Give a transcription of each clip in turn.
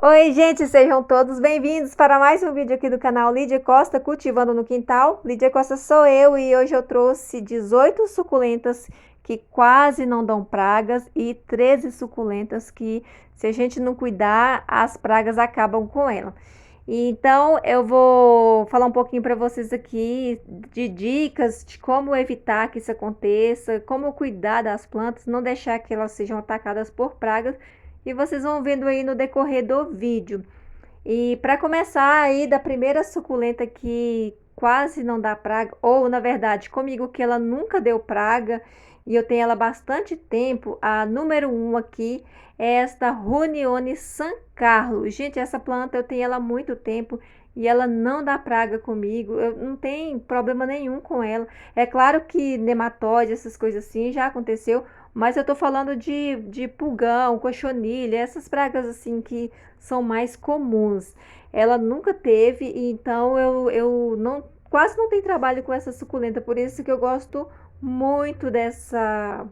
Oi, gente, sejam todos bem-vindos para mais um vídeo aqui do canal Lídia Costa Cultivando no Quintal. Lídia Costa sou eu e hoje eu trouxe 18 suculentas que quase não dão pragas e 13 suculentas que, se a gente não cuidar, as pragas acabam com ela. Então, eu vou falar um pouquinho para vocês aqui de dicas de como evitar que isso aconteça, como cuidar das plantas, não deixar que elas sejam atacadas por pragas e vocês vão vendo aí no decorrer do vídeo. E para começar aí da primeira suculenta que quase não dá praga, ou na verdade comigo que ela nunca deu praga e eu tenho ela há bastante tempo, a número 1 aqui é esta Runione San Carlos. Gente, essa planta eu tenho ela há muito tempo e ela não dá praga comigo, eu não tenho problema nenhum com ela. É claro que nematóide, essas coisas assim já aconteceu, mas eu tô falando de pulgão, cochonilha, essas pragas assim que são mais comuns. Ela nunca teve, então eu não, quase não tenho trabalho com essa suculenta, por isso que eu gosto muito dessa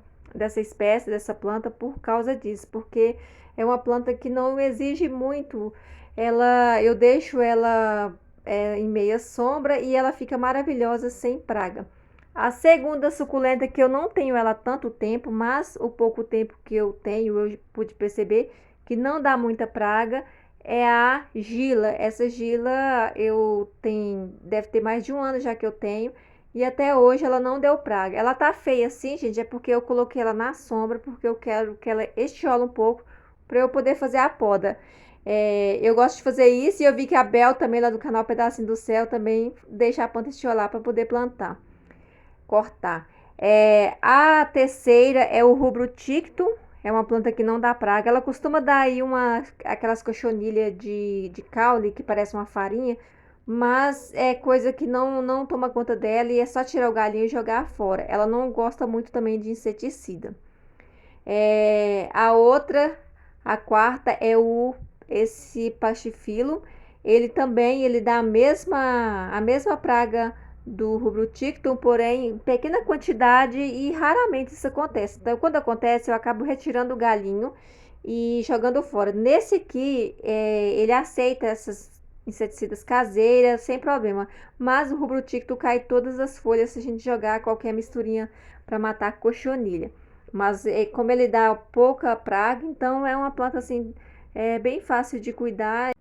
espécie, dessa planta, por causa disso, porque é uma planta que não exige muito. Eu deixo ela em meia sombra e ela fica maravilhosa sem praga. A segunda suculenta que eu não tenho ela há tanto tempo, mas o pouco tempo que eu tenho, eu pude perceber que não dá muita praga, é a Gila. Essa Gila eu tenho, deve ter mais de um ano já que eu tenho, e até hoje ela não deu praga. Ela tá feia assim, gente, é porque eu coloquei ela na sombra, porque eu quero que ela estiole um pouco para eu poder fazer a poda. Eu gosto de fazer isso e eu vi que a Bel também lá do canal Pedacinho do Céu também deixa a planta estiolar para poder plantar, cortar. A terceira é o rubro ticto, é uma planta que não dá praga. Ela costuma dar aí aquelas cochonilhas de caule que parece uma farinha, mas é coisa que não toma conta dela e é só tirar o galinho e jogar fora. Ela não gosta muito também de inseticida. A outra, a quarta, é esse pachifilo. Ele dá a mesma praga do rubro tictum, porém em pequena quantidade e raramente isso acontece. Então, quando acontece, eu acabo retirando o galinho e jogando fora. Nesse aqui, ele aceita essas inseticidas caseiras sem problema, mas o rubro tictum cai todas as folhas se a gente jogar qualquer misturinha para matar a cochonilha. Mas como ele dá pouca praga, então é uma planta assim bem fácil de cuidar.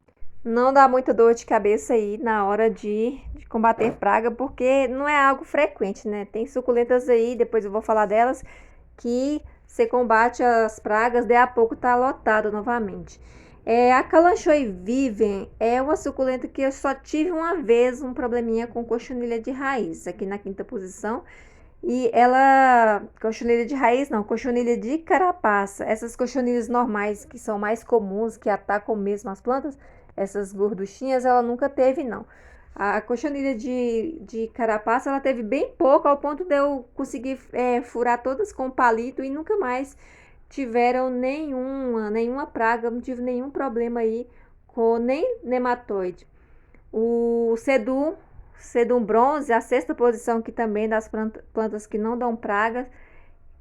Não dá muita dor de cabeça aí na hora de combater praga, porque não é algo frequente, né? Tem suculentas aí, depois eu vou falar delas, que você combate as pragas, daí a pouco tá lotado novamente. A Kalanchoe Vivian é uma suculenta que eu só tive uma vez um probleminha com cochonilha de raiz, aqui na quinta posição. E ela, cochonilha de raiz não, cochonilha de carapaça. Essas cochonilhas normais que são mais comuns, que atacam mesmo as plantas, essas gorduchinhas, ela nunca teve não. A cochonilha de carapaça, ela teve bem pouco, ao ponto de eu conseguir furar todas com palito e nunca mais tiveram nenhuma praga, não tive nenhum problema aí com nem nematóide. O Sedum bronze, a sexta posição aqui também das plantas que não dão pragas.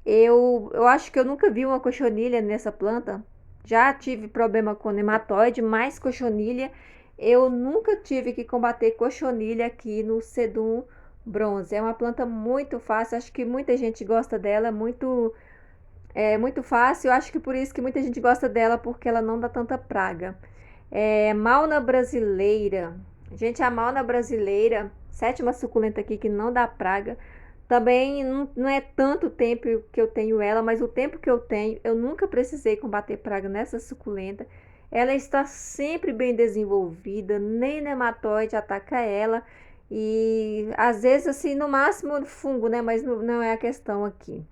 Eu acho que eu nunca vi uma cochonilha nessa planta. Já tive problema com nematóide, mas cochonilha eu nunca tive que combater cochonilha aqui no Sedum bronze. É uma planta muito fácil, acho que muita gente gosta dela, muito fácil. Eu acho que por isso que muita gente gosta dela, porque ela não dá tanta praga. Mauna brasileira. Gente, a Mauna brasileira, sétima suculenta aqui que não dá praga. Também não é tanto tempo que eu tenho ela, mas o tempo que eu tenho, eu nunca precisei combater praga nessa suculenta. Ela está sempre bem desenvolvida, nem nematóide ataca ela. E às vezes, assim, no máximo fungo, né? Mas não é a questão aqui.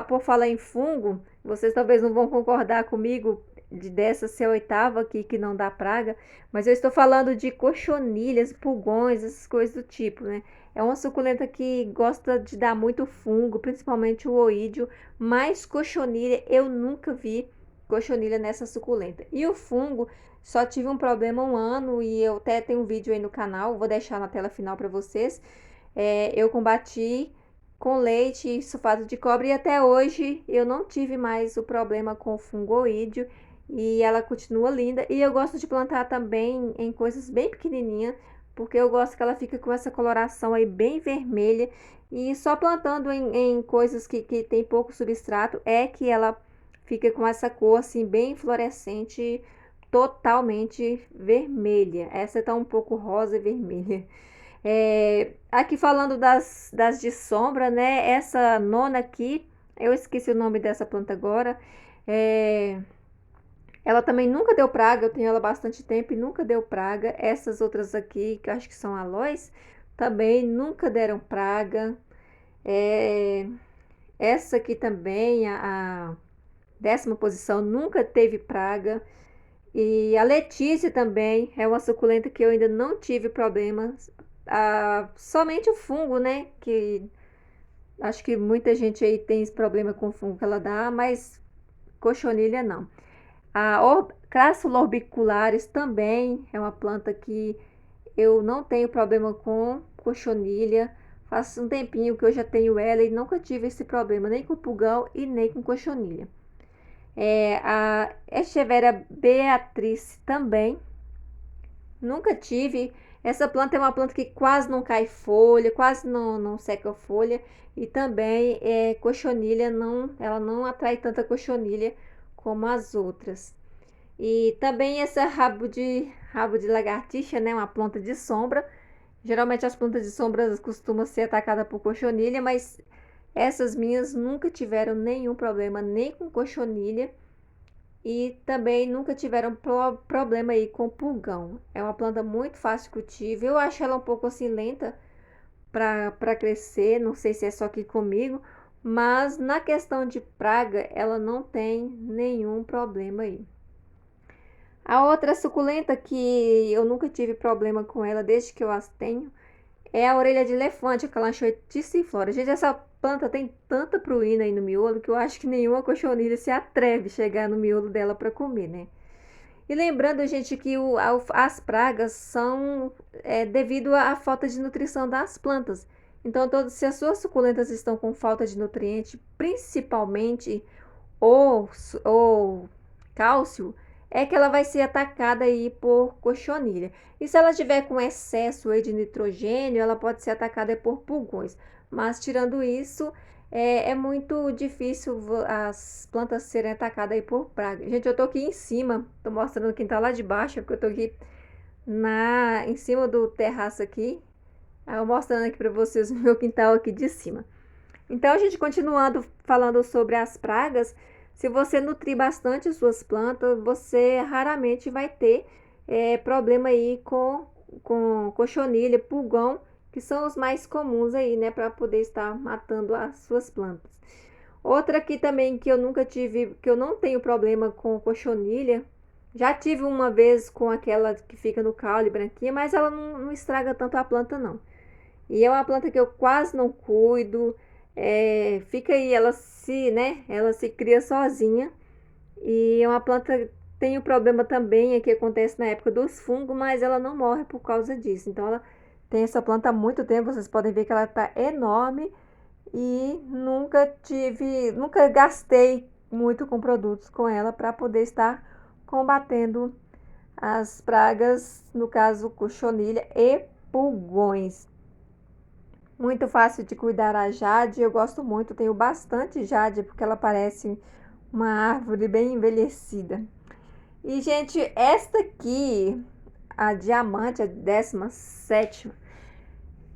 Por falar em fungo, vocês talvez não vão concordar comigo dessa ser a oitava aqui que não dá praga, mas eu estou falando de cochonilhas, pulgões, essas coisas do tipo, né? É uma suculenta que gosta de dar muito fungo, principalmente o oídio, mas cochonilha eu nunca vi cochonilha nessa suculenta. E o fungo, só tive um problema um ano e eu até tenho um vídeo aí no canal, vou deixar na tela final para vocês. Eu combati com leite e sulfato de cobre e até hoje eu não tive mais o problema com fungoídeo e ela continua linda. E eu gosto de plantar também em coisas bem pequenininhas, porque eu gosto que ela fica com essa coloração aí bem vermelha. E só plantando em coisas que tem pouco substrato é que ela fica com essa cor assim bem fluorescente, totalmente vermelha. Essa tá um pouco rosa e vermelha. Aqui falando das de sombra, né? Essa nona aqui, eu esqueci o nome dessa planta agora. É, ela também nunca deu praga, eu tenho ela há bastante tempo e nunca deu praga. Essas outras aqui, que eu acho que são aloes, também nunca deram praga. É, essa aqui também, a 10ª posição, nunca teve praga. E a Letícia também é uma suculenta que eu ainda não tive problemas. Somente o fungo, né? Que acho que muita gente aí tem esse problema com o fungo que ela dá, mas cochonilha não. Crassula orbicularis também é uma planta que eu não tenho problema com cochonilha. Faz um tempinho que eu já tenho ela e nunca tive esse problema, nem com pulgão e nem com cochonilha. A Echeveria beatrice também nunca tive. Essa planta é uma planta que quase não cai folha, quase não seca folha. E também cochonilha, ela não atrai tanta cochonilha como as outras. E também essa rabo de lagartixa, né? Uma planta de sombra. Geralmente as plantas de sombra costumam ser atacadas por cochonilha, mas essas minhas nunca tiveram nenhum problema, nem com cochonilha. E também nunca tiveram problema aí com pulgão. É uma planta muito fácil de cultivo. Eu acho ela um pouco assim lenta para crescer. Não sei se é só aqui comigo. Mas na questão de praga, ela não tem nenhum problema aí. A outra suculenta que eu nunca tive problema com ela desde que eu as tenho é a orelha de elefante, aquela Anchoeticiflora. Gente, essa planta tem tanta pruína aí no miolo que eu acho que nenhuma cochonilha se atreve a chegar no miolo dela para comer, né? E lembrando, gente, que as pragas são devido à falta de nutrição das plantas. Então, se as suas suculentas estão com falta de nutriente, principalmente ou cálcio, é que ela vai ser atacada aí por cochonilha. E se ela tiver com excesso aí de nitrogênio, ela pode ser atacada por pulgões. Mas tirando isso, é muito difícil as plantas serem atacadas aí por praga. Gente, eu tô aqui em cima, tô mostrando quem tá lá de baixo, porque eu tô aqui em cima do terraço aqui. Eu mostrando aqui para vocês o meu quintal aqui de cima. Então, a gente continuando falando sobre as pragas, se você nutrir bastante as suas plantas, você raramente vai ter problema aí com cochonilha, pulgão, que são os mais comuns aí, né, para poder estar matando as suas plantas. Outra aqui também que eu nunca tive, que eu não tenho problema com cochonilha, já tive uma vez com aquela que fica no caule branquinha, mas ela não estraga tanto a planta não. E é uma planta que eu quase não cuido. Fica aí, ela se cria sozinha. E é uma planta tem o problema também que acontece na época dos fungos, mas ela não morre por causa disso. Então ela tem essa planta há muito tempo, vocês podem ver que ela está enorme e nunca gastei muito com produtos com ela para poder estar combatendo as pragas, no caso cochonilha e pulgões. Muito fácil de cuidar a jade, eu gosto muito, tenho bastante jade porque ela parece uma árvore bem envelhecida. E, gente, esta aqui, a diamante, a 17ª,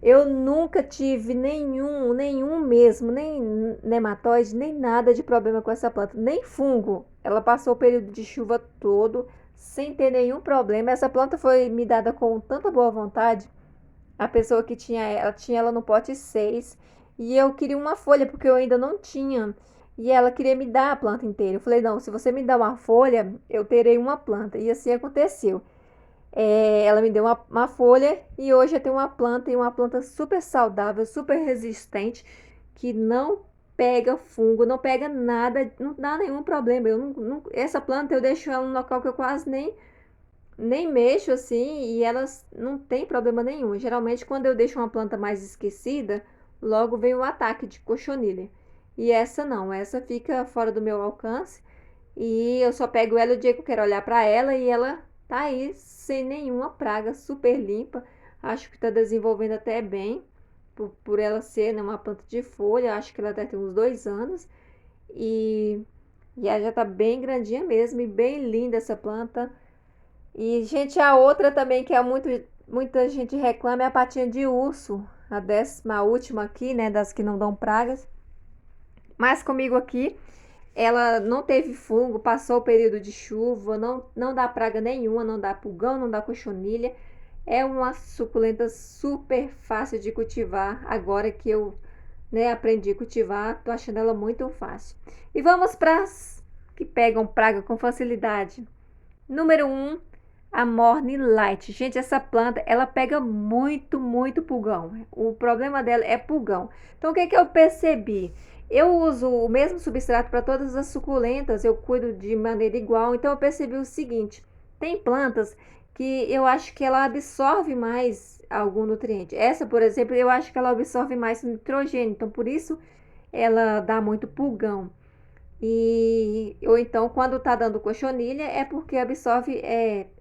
eu nunca tive nenhum mesmo, nem nematóide, nem nada de problema com essa planta, nem fungo. Ela passou o período de chuva todo sem ter nenhum problema. Essa planta foi me dada com tanta boa vontade. A pessoa que tinha ela no pote 6 e eu queria uma folha porque eu ainda não tinha. E ela queria me dar a planta inteira. Eu falei, não, se você me dá uma folha, eu terei uma planta. E assim aconteceu. Ela me deu uma folha e hoje eu tenho uma planta e uma planta super saudável, super resistente, que não pega fungo, não pega nada, não dá nenhum problema. Essa planta eu deixo ela no local que eu quase nem mexo assim e elas não tem problema nenhum. Geralmente, quando eu deixo uma planta mais esquecida, logo vem o ataque de cochonilha. E essa não, essa fica fora do meu alcance E eu só pego ela o dia que eu quero olhar para ela e ela tá aí sem nenhuma praga, super limpa. Acho que está desenvolvendo até bem, por ela ser, né, uma planta de folha. Acho que ela deve ter uns 2 anos. E, e ela já tá bem grandinha mesmo e bem linda essa planta. E, gente, a outra também que é muita gente reclama é a patinha de urso. A 10ª aqui, né, das que não dão pragas. Mas comigo aqui, ela não teve fungo, passou o período de chuva, não dá praga nenhuma, não dá pulgão, não dá cochonilha. É uma suculenta super fácil de cultivar. Agora que eu, né, aprendi a cultivar, tô achando ela muito fácil. E vamos para as que pegam praga com facilidade. Número 1, a Morning Light. Gente, essa planta, ela pega muito pulgão. O problema dela é pulgão. Então, o que eu percebi? Eu uso o mesmo substrato para todas as suculentas, eu cuido de maneira igual. Então, eu percebi o seguinte: tem plantas que eu acho que ela absorve mais algum nutriente. Essa, por exemplo, eu acho que ela absorve mais nitrogênio. Então, por isso, ela dá muito pulgão. Ou então, quando tá dando cochonilha, é porque absorve,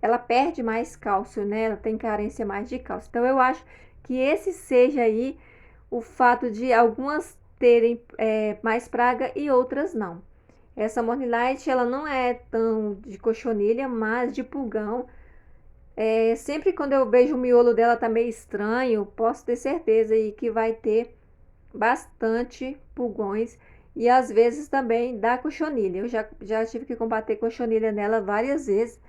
ela perde mais cálcio, né? Ela tem carência mais de cálcio. Então, eu acho que esse seja aí o fato de algumas terem mais praga e outras não. Essa Mornilite, ela não é tão de cochonilha, mas de pulgão. Sempre quando eu vejo o miolo dela tá meio estranho, posso ter certeza aí que vai ter bastante pulgões e às vezes também dá cochonilha. Eu já tive que combater cochonilha nela várias vezes.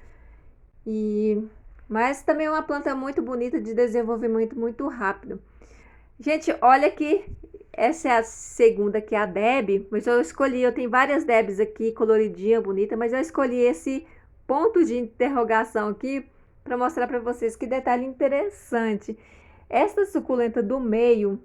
E mas também é uma planta muito bonita, de desenvolvimento muito rápido. Gente, olha que essa é a segunda, que é a Deb, mas eu escolhi, eu tenho várias Debs aqui, coloridinha, bonita, mas eu escolhi esse ponto de interrogação aqui para mostrar para vocês que detalhe interessante. Essa suculenta do meio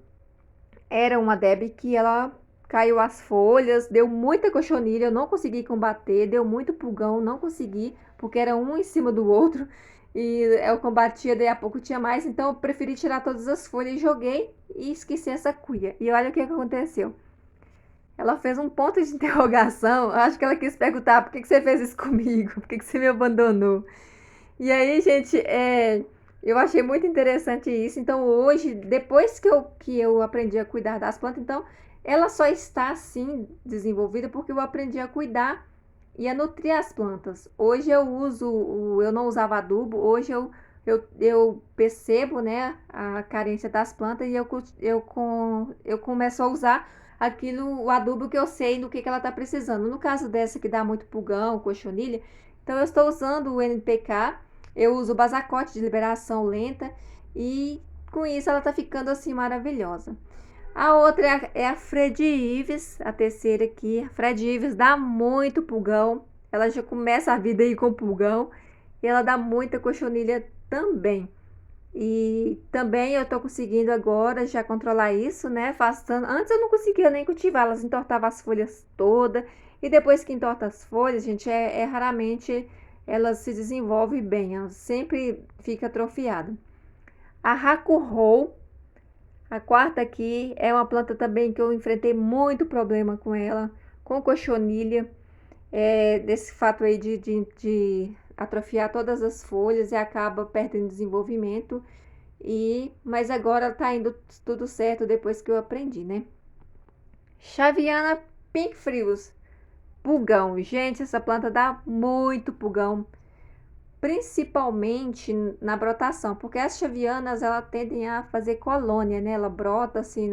era uma Deb que ela caiu as folhas, deu muita cochonilha, eu não consegui combater, deu muito pulgão, não consegui, porque era um em cima do outro. E eu combatia, daí a pouco tinha mais, então eu preferi tirar todas as folhas e joguei e esqueci essa cuia. E olha o que aconteceu. Ela fez um ponto de interrogação, acho que ela quis perguntar por que você fez isso comigo, por que você me abandonou. E aí, gente, eu achei muito interessante isso. Então, hoje, depois que eu aprendi a cuidar das plantas, então, ela só está assim desenvolvida porque eu aprendi a cuidar e a nutrir as plantas. Hoje eu não usava adubo, hoje eu percebo, né, a carência das plantas e eu começo a usar o adubo que eu sei do que ela está precisando. No caso dessa que dá muito pulgão, cochonilha, então eu estou usando o NPK, eu uso o Basacote de liberação lenta e com isso ela está ficando assim maravilhosa. A outra é a Fred Ives, a terceira aqui. A Fred Ives dá muito pulgão, ela já começa a vida aí com pulgão e ela dá muita cochonilha também. E também eu tô conseguindo agora já controlar isso, né? Antes eu não conseguia nem cultivar, elas entortavam as folhas todas. E depois que entorta as folhas, gente, raramente elas se desenvolvem bem, ela sempre fica atrofiada. A Hakurou, a quarta aqui, é uma planta também que eu enfrentei muito problema com ela, com cochonilha, desse fato aí de atrofiar todas as folhas e acaba perdendo desenvolvimento. Mas agora tá indo tudo certo depois que eu aprendi, né? Chaviana Pink Frios, pulgão. Gente, essa planta dá muito pulgão, principalmente na brotação, porque as chavianas elas tendem a fazer colônia, né? Ela brota assim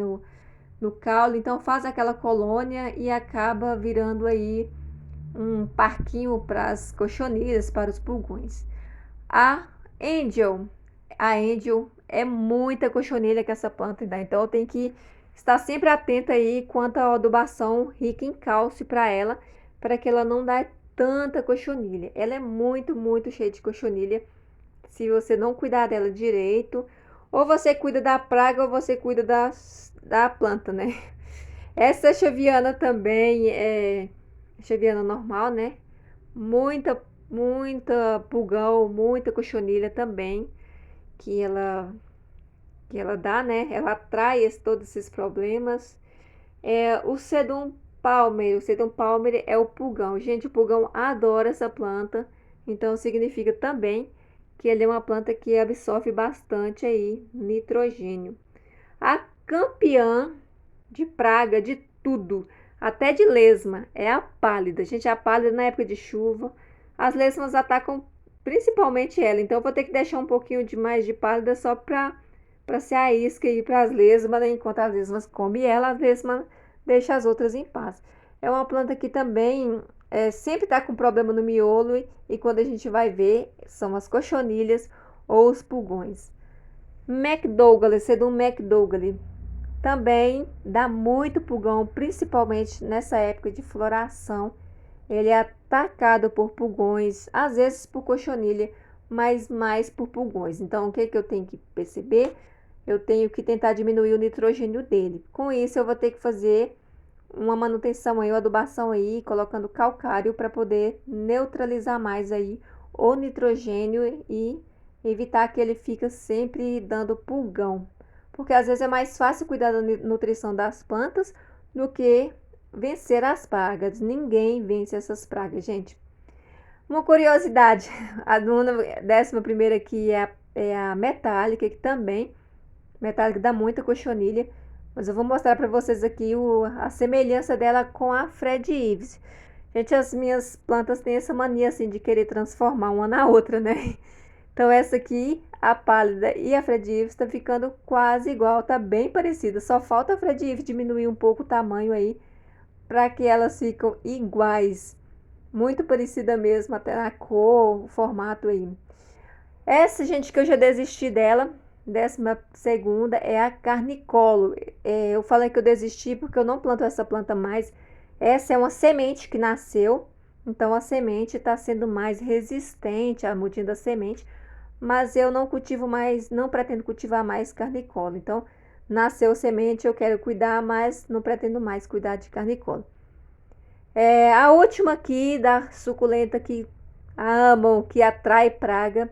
no caule, então faz aquela colônia e acaba virando aí um parquinho para as cochonilhas, para os pulgões. A Angel, a Angel é muita cochonilha que essa planta dá, então eu tenho que estar sempre atenta aí quanto à adubação rica em cálcio para que ela não dê tanta cochonilha. Ela é muito cheia de cochonilha se você não cuidar dela direito. Ou você cuida da praga ou você cuida da planta, né? Essa chaviana também é chaviana normal, né? Muita pulgão, muita cochonilha também que ela dá, né? Ela todos esses problemas. O sedum Palmer, o sedum palmer é o pulgão. Gente, o pulgão adora essa planta, então significa também que ele é uma planta que absorve bastante aí nitrogênio. A campeã de praga de tudo, até de lesma, é a pálida. Gente, a pálida na época de chuva, as lesmas atacam principalmente ela, então eu vou ter que deixar um pouquinho de mais de pálida só para ser a isca aí para as lesmas, né? Enquanto as lesmas comem ela, as lesmas deixam as outras em paz. É uma planta que também sempre está com problema no miolo e quando a gente vai ver, são as cochonilhas ou os pulgões. McDougall, sedum McDougall, também dá muito pulgão, principalmente nessa época de floração. Ele é atacado por pulgões, às vezes por cochonilha, mas mais por pulgões. Então, o que eu tenho que perceber? Eu tenho que tentar diminuir o nitrogênio dele. Com isso, eu vou ter que fazer uma manutenção aí, uma adubação aí, colocando calcário para poder neutralizar mais aí o nitrogênio e evitar que ele fique sempre dando pulgão. Porque às vezes é mais fácil cuidar da nutrição das plantas do que vencer as pragas. Ninguém vence essas pragas, gente. Uma curiosidade, a 11ª aqui é a metálica, que também, metálica dá muita cochonilha, mas eu vou mostrar para vocês aqui a semelhança dela com a Fred Ives. Gente, as minhas plantas têm essa mania assim de querer transformar uma na outra, né? Então essa aqui, a pálida e a Fred Ives tá ficando quase igual, tá bem parecida. Só falta a Fred Ives diminuir um pouco o tamanho aí, para que elas ficam iguais. Muito parecida mesmo, até na cor, o formato aí. Essa, gente, que eu já desisti dela, 12ª, é a Carnicolo. Eu falei que eu desisti porque eu não planto essa planta mais. Essa é uma semente que nasceu, então a semente está sendo mais resistente à mudinha da semente, mas eu não cultivo mais, não pretendo cultivar mais Carnicolo. Então, nasceu semente, eu quero cuidar, mas não pretendo mais cuidar de Carnicolo. A última aqui da suculenta que amam, que atrai praga,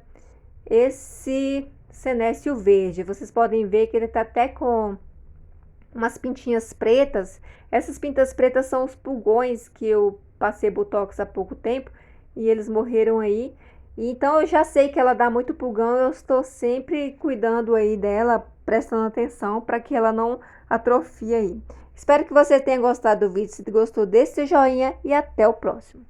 esse senécio verde. Vocês podem ver que ele tá até com umas pintinhas pretas. Essas pintas pretas são os pulgões que eu passei botox há pouco tempo e eles morreram aí. Então eu já sei que ela dá muito pulgão, eu estou sempre cuidando aí dela, prestando atenção para que ela não atrofie aí. Espero que você tenha gostado do vídeo. Se gostou, deixe seu joinha e até o próximo.